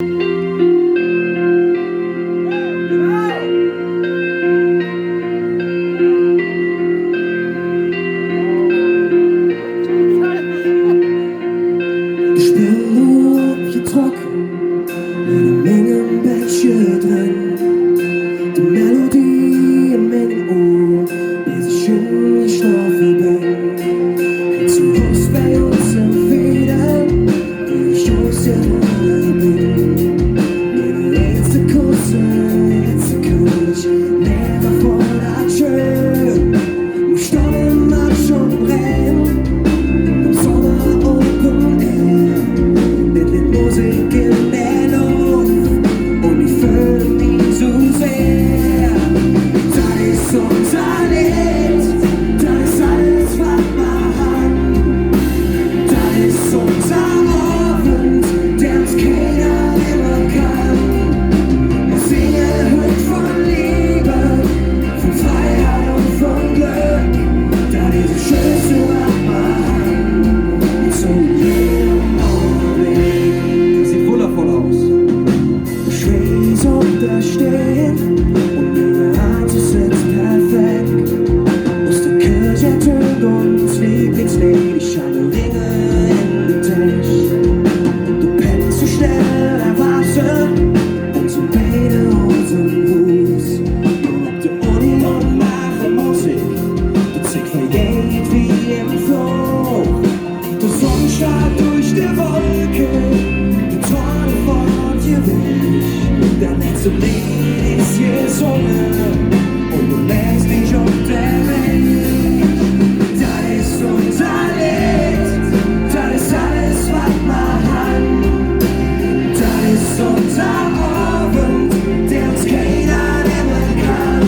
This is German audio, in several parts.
Ich bin op je trokken met een menge beetje drin. De melodie in mijn oor, deze schön geschlafen bin. Zum Bus bei uns im Federn, wie ich aus der Ruhe bin. Meine letzte Kurse, letzte Kurs, never vor der Tür. Im Sturm, im Matsch und Regen, im Sommer Open Air. Mit Musik in der Luft und ich fühle mich so sehr. Das ist unser Lied, das ist alles, was wir haben. Das ist unser Abend, der uns keiner immer kann. Wir singen heute von Liebe, von Freiheit und von Glück. Das ist das Schönste, was wir haben. Zu jedem Morgen. Das sieht wundervoll aus. Ich weiß, ob da steht und ihre Hand sitzt perfekt. Aus der Kirche tönt uns Lieblingslied, ich habe Ringe in den Tisch. Du pennst zu schnell, erwarte und so beide unseren Gruß. Und ob die Uni und mache Musik, der Zick vergeht wie im Flug. Der Sonnenstrahl durch die Wolke, die Träume von dir weg. Dein letztes Lied ist gesungen und du lässt dich auf der Welt. Das ist unser Lied, das ist alles, was wir haben. Das ist unser Abend, der uns keiner nehmen kann.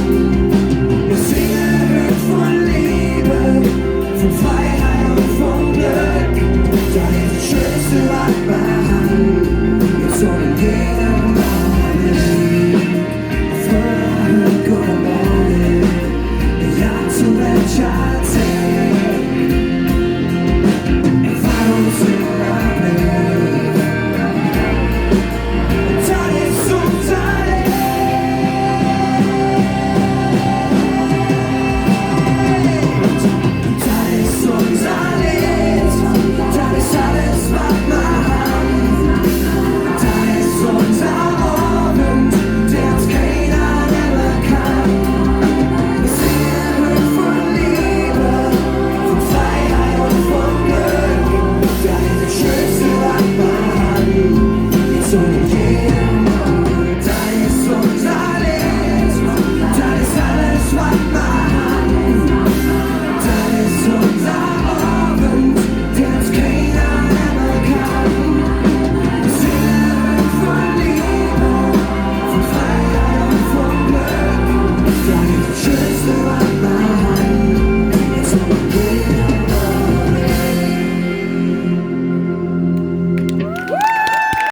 Wir singen heute von Liebe, von Freiheit und von Glück. Das ist das Schönste, was wir haben. Wir sollen jedem Morgen, guten Morgen, ja zu welcher Zeit. Erfahr uns immer Blick. Das ist unser Lied. Das ist unser Lied. Das ist alles, was wir haben. Das ist unser Abend, der uns keiner nehmen kann. Wir singen heute von Liebe, von Freiheit und von Glück. Das ist das Schönste, was wir haben. Jetzt und jedem